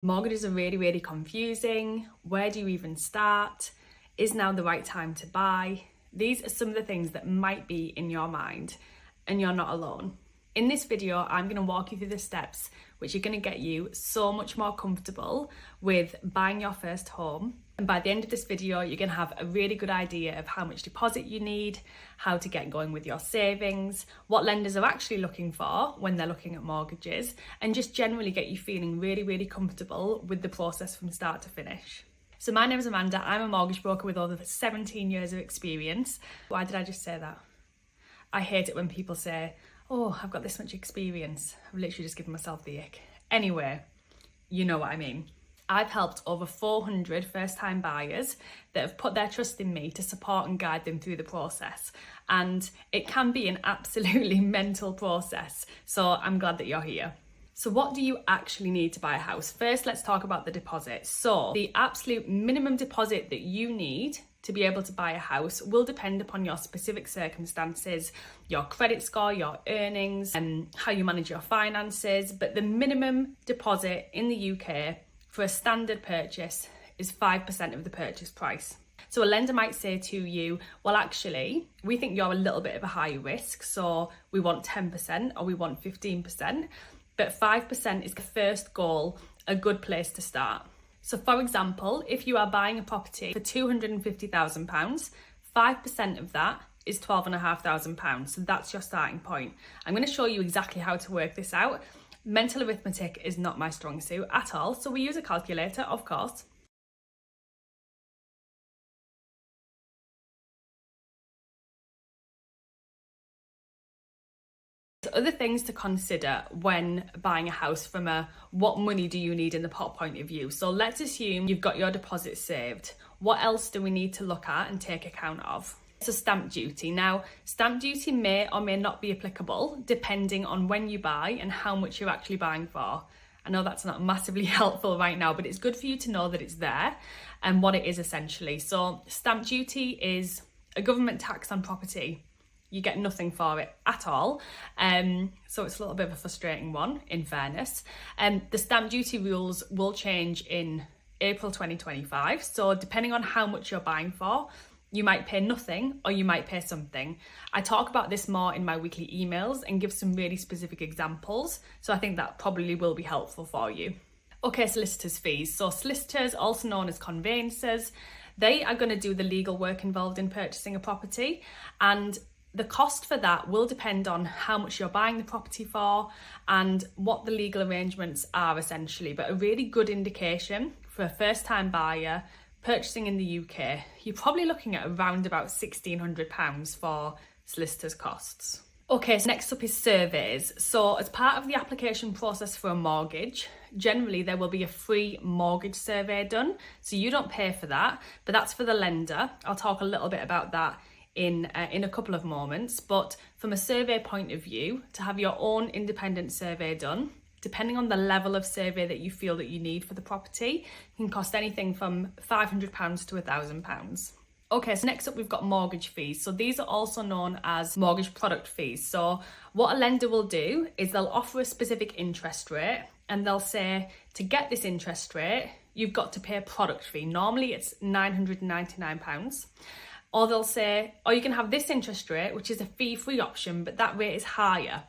Mortgages are really, really confusing. Where do you even start? Is now the right time to buy? These are some of the things that might be in your mind, and you're not alone. In this video, I'm going to walk you through the steps which are going to get you so much more comfortable with buying your first home. And by the end of this video, you're going to have a really good idea of how much deposit you need, how to get going with your savings, what lenders are actually looking for when they're looking at mortgages, and just generally get you feeling really, really comfortable with the process from start to finish. So my name is Amanda. I'm a mortgage broker with over 17 years of experience. Why did I just say that? I hate it when people say, oh, I've got this much experience. I've literally just given myself the ick. Anyway, you know what I mean. I've helped over 400 first-time buyers that have put their trust in me to support and guide them through the process. And it can be an absolutely mental process. So I'm glad that you're here. So what do you actually need to buy a house? First, let's talk about the deposit. So the absolute minimum deposit that you need to be able to buy a house will depend upon your specific circumstances, your credit score, your earnings, and how you manage your finances. But the minimum deposit in the UK for a standard purchase is 5% of the purchase price. So a lender might say to you, well, actually, we think you're a little bit of a high risk, so we want 10% or we want 15%. But 5% is the first goal, a good place to start. So for example, if you are buying a property for £250,000, 5% of that is £12,500. So that's your starting point. I'm going to show you exactly how to work this out. Mental arithmetic is not my strong suit at all. So we use a calculator, of course. So other things to consider when buying a house from a what money do you need in the pot point of view. So let's assume you've got your deposit saved. What else do we need to look at and take account of? So stamp duty. Now, stamp duty may or may not be applicable depending on when you buy and how much you're actually buying for. I know that's not massively helpful right now, but it's good for you to know that it's there and what it is essentially. So stamp duty is a government tax on property. You get nothing for it at all. So it's a little bit of a frustrating one, in fairness. The stamp duty rules will change in April 2025. So depending on how much you're buying for, you might pay nothing or you might pay something. I talk about this more in my weekly emails and give some really specific examples. So I think that probably will be helpful for you. Okay, solicitors' fees. So solicitors, also known as conveyancers, they are going to do the legal work involved in purchasing a property, and the cost for that will depend on how much you're buying the property for and what the legal arrangements are essentially. But a really good indication for a first-time buyer purchasing in the UK, you're probably looking at around about £1,600 for solicitors' costs. Okay, so next up is surveys. So as part of the application process for a mortgage, generally there will be a free mortgage survey done. So you don't pay for that, but that's for the lender. I'll talk a little bit about that in a couple of moments. But from a survey point of view, to have your own independent survey done, depending on the level of survey that you feel that you need for the property, can cost anything from £500 to £1,000. Okay, so next up we've got mortgage fees. So these are also known as mortgage product fees. So what a lender will do is they'll offer a specific interest rate and they'll say, to get this interest rate, you've got to pay a product fee. Normally it's £999. Or they'll say, oh, you can have this interest rate, which is a fee-free option, but that rate is higher.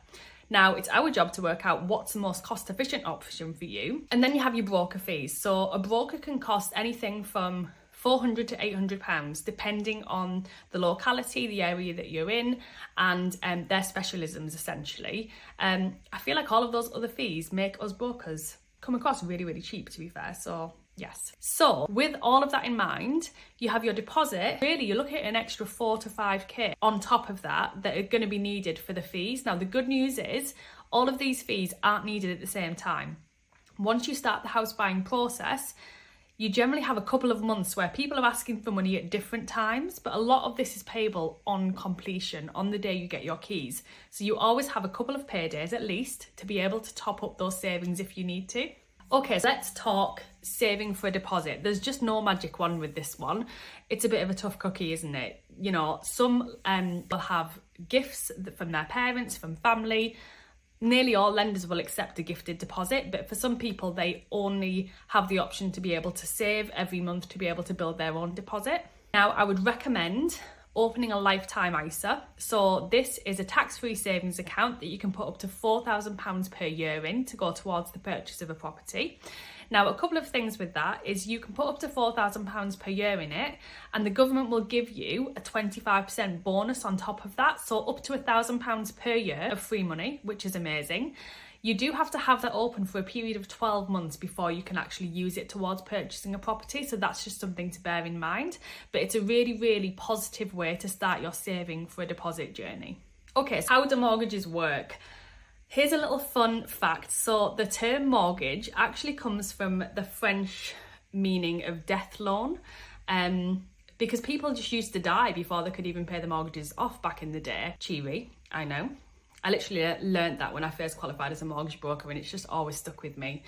Now, it's our job to work out what's the most cost-efficient option for you. And then you have your broker fees. So a broker can cost anything from £400 to £800, depending on the locality, the area that you're in, and their specialisms, essentially. I feel like all of those other fees make us brokers come across really, really cheap, to be fair. So yes. So with all of that in mind, you have your deposit. Really, you're looking at an extra 4 to 5k on top of that are going to be needed for the fees. Now, the good news is all of these fees aren't needed at the same time. Once you start the house buying process, you generally have a couple of months where people are asking for money at different times, but a lot of this is payable on completion, on the day you get your keys. So you always have a couple of paydays at least to be able to top up those savings if you need to. Okay, so let's talk saving for a deposit. There's just no magic wand with this one. It's a bit of a tough cookie, isn't it? You know, some will have gifts from their parents, from family. nearly all lenders will accept a gifted deposit, but for some people, they only have the option to be able to save every month to be able to build their own deposit. Now, I would recommend opening a lifetime ISA. So this is a tax-free savings account that you can put up to £4,000 per year in to go towards the purchase of a property. Now, a couple of things with that is you can put up to £4,000 per year in it, and the government will give you a 25% bonus on top of that. So up to £1,000 per year of free money, which is amazing. You do have to have that open for a period of 12 months before you can actually use it towards purchasing a property. So that's just something to bear in mind. But it's a really, really positive way to start your saving for a deposit journey. Okay, so how do mortgages work? Here's a little fun fact. So the term mortgage actually comes from the French meaning of death loan. Because people just used to die before they could even pay the mortgages off back in the day. Cheery, I know. I literally learned that when I first qualified as a mortgage broker, and it's just always stuck with me.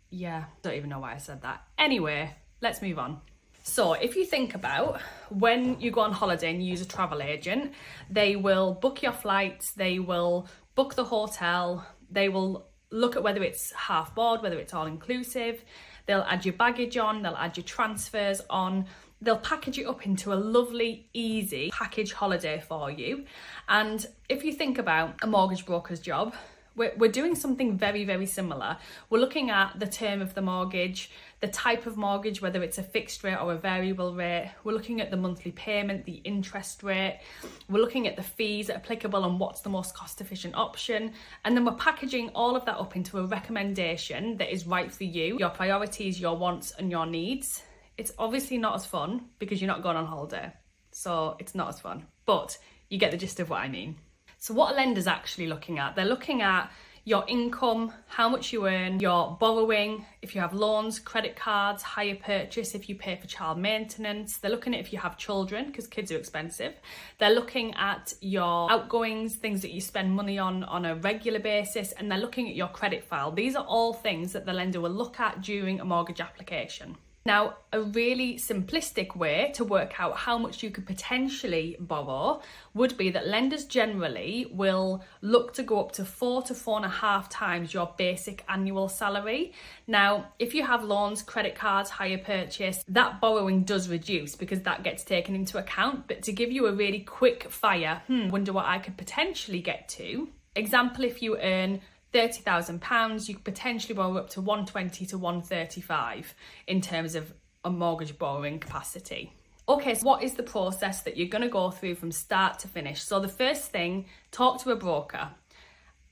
Yeah, don't even know why I said that. Anyway, let's move on. So if you think about when you go on holiday and you use a travel agent, they will book your flights, they will book the hotel, they will look at whether it's half board, whether it's all inclusive, they'll add your baggage on, they'll add your transfers on, they'll package it up into a lovely, easy package holiday for you. And if you think about a mortgage broker's job, we're doing something very, very similar. We're looking at the term of the mortgage, the type of mortgage, whether it's a fixed rate or a variable rate. We're looking at the monthly payment, the interest rate. We're looking at the fees applicable and what's the most cost efficient option. And then we're packaging all of that up into a recommendation that is right for you, your priorities, your wants and your needs. It's obviously not as fun because you're not going on holiday. So it's not as fun, but you get the gist of what I mean. So what a lender's actually looking at, they're looking at your income, how much you earn, your borrowing, if you have loans, credit cards, hire purchase, if you pay for child maintenance. They're looking at if you have children, because kids are expensive. They're looking at your outgoings, things that you spend money on a regular basis, and they're looking at your credit file. These are all things that the lender will look at during a mortgage application. Now, a really simplistic way to work out how much you could potentially borrow would be that lenders generally will look to go up to 4 to 4.5 times your basic annual salary. Now, if you have loans, credit cards, hire purchase, that borrowing does reduce because that gets taken into account. But to give you a really quick fire, wonder what I could potentially get to. Example, if you earn £30,000, you could potentially borrow up to 120 to 135 in terms of a mortgage borrowing capacity. Okay, so what is the process that you're going to go through from start to finish? So the first thing, talk to a broker.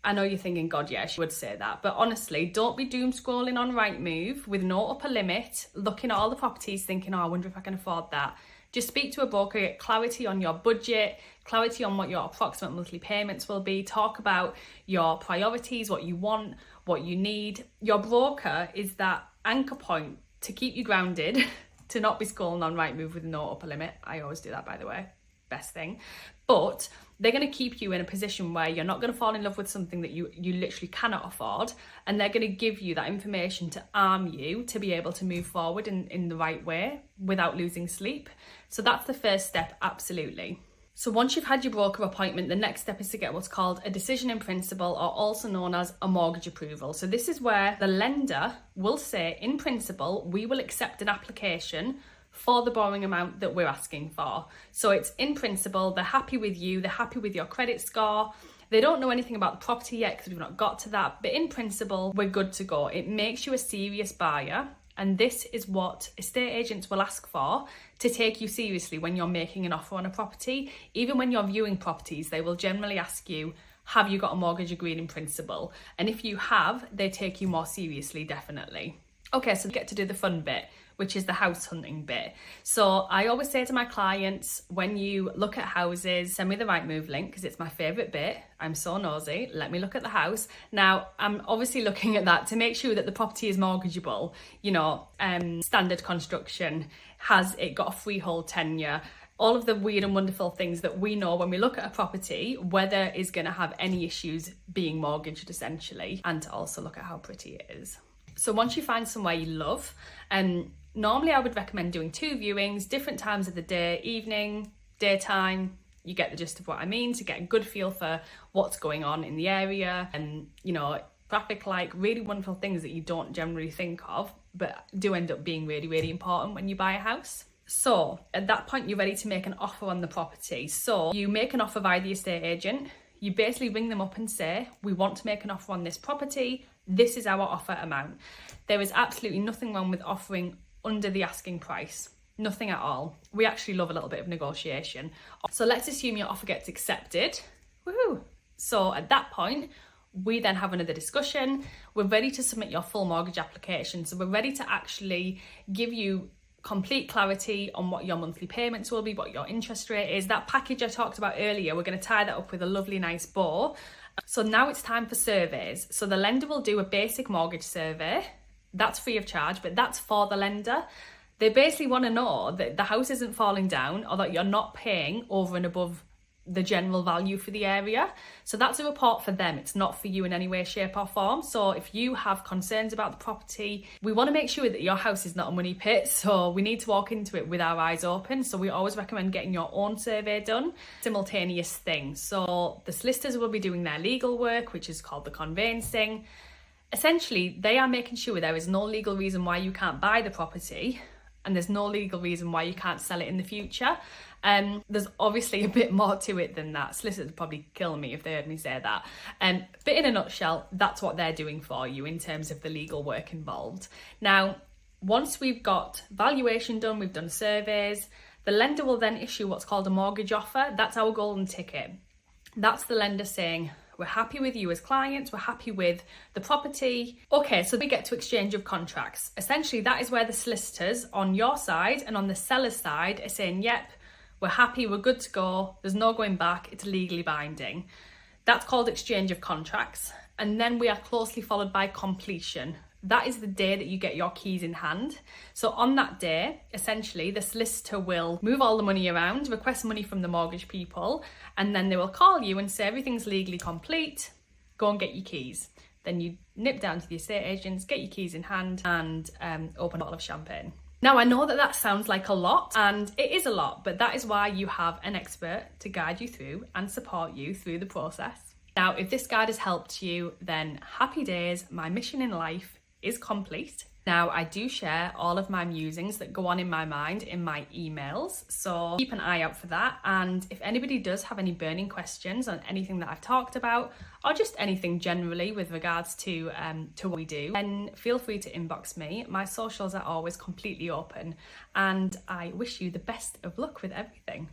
I know you're thinking, God, yeah, she would say that. But honestly, don't be doom scrolling on Rightmove with no upper limit, looking at all the properties thinking, oh, I wonder if I can afford that. Just speak to a broker, get clarity on your budget, clarity on what your approximate monthly payments will be, talk about your priorities, what you want, what you need. Your broker is that anchor point to keep you grounded, to not be scrolling on Rightmove with no upper limit. I always do that, by the way. Best thing. But they're going to keep you in a position where you're not going to fall in love with something that you literally cannot afford, and they're going to give you that information to arm you to be able to move forward in the right way without losing sleep. So that's the first step, absolutely. So once you've had your broker appointment, the next step is to get what's called a decision in principle, or also known as a mortgage approval. So this is where the lender will say, in principle, we will accept an application for the borrowing amount that we're asking for. So it's in principle, they're happy with you, they're happy with your credit score. They don't know anything about the property yet because we've not got to that, but in principle, we're good to go. It makes you a serious buyer. And this is what estate agents will ask for to take you seriously when you're making an offer on a property. Even when you're viewing properties, they will generally ask you, have you got a mortgage agreed in principle? And if you have, they take you more seriously, definitely. Okay, so we get to do the fun bit, which is the house hunting bit. So I always say to my clients, when you look at houses, send me the Rightmove link because it's my favourite bit. I'm so nosy. Let me look at the house. Now, I'm obviously looking at that to make sure that the property is mortgageable, standard construction, has it got a freehold tenure, all of the weird and wonderful things that we know when we look at a property, whether it's going to have any issues being mortgaged essentially, and to also look at how pretty it is. So once you find somewhere you love, normally I would recommend doing 2 viewings, different times of the day, evening, daytime, you get the gist of what I mean, to get a good feel for what's going on in the area and, you know, traffic, like really wonderful things that you don't generally think of, but do end up being really, really important when you buy a house. So at that point, you're ready to make an offer on the property. So you make an offer via the estate agent. You basically ring them up and say, we want to make an offer on this property. This is our offer amount. There is absolutely nothing wrong with offering under the asking price. Nothing at all. We actually love a little bit of negotiation. So let's assume your offer gets accepted. Woohoo! So at that point, we then have another discussion. We're ready to submit your full mortgage application. So we're ready to actually give you complete clarity on what your monthly payments will be, what your interest rate is. That package I talked about earlier, we're going to tie that up with a lovely nice bow. So now it's time for surveys. So the lender will do a basic mortgage survey. That's free of charge, but that's for the lender. They basically want to know that the house isn't falling down or that you're not paying over and above the general value for the area. So that's a report for them. It's not for you in any way, shape or form. So if you have concerns about the property, we want to make sure that your house is not a money pit. So we need to walk into it with our eyes open. So we always recommend getting your own survey done. Simultaneous thing. So the solicitors will be doing their legal work, which is called the conveyancing. Essentially, they are making sure there is no legal reason why you can't buy the property, and there's no legal reason why you can't sell it in the future. There's obviously a bit more to it than that. Solicitors would probably kill me if they heard me say that. But in a nutshell, that's what they're doing for you in terms of the legal work involved. Now, once we've got valuation done, we've done surveys, the lender will then issue what's called a mortgage offer. That's our golden ticket. That's the lender saying, we're happy with you as clients, we're happy with the property. Okay, so we get to exchange of contracts. Essentially, that is where the solicitors on your side and on the seller's side are saying, yep, we're happy, we're good to go, there's no going back, it's legally binding. That's called exchange of contracts. And then we are closely followed by completion. That is the day that you get your keys in hand. So on that day, essentially, the solicitor will move all the money around, request money from the mortgage people, and then they will call you and say everything's legally complete, go and get your keys. Then you nip down to the estate agents, get your keys in hand, and open a bottle of champagne. Now, I know that that sounds like a lot, and it is a lot, but that is why you have an expert to guide you through and support you through the process. Now, if this guide has helped you, then happy days. My mission in life is complete. Now, I do share all of my musings that go on in my mind in my emails, so keep an eye out for that. And if anybody does have any burning questions on anything that I've talked about, or just anything generally with regards to what we do, then feel free to inbox me. My socials are always completely open, and I wish you the best of luck with everything.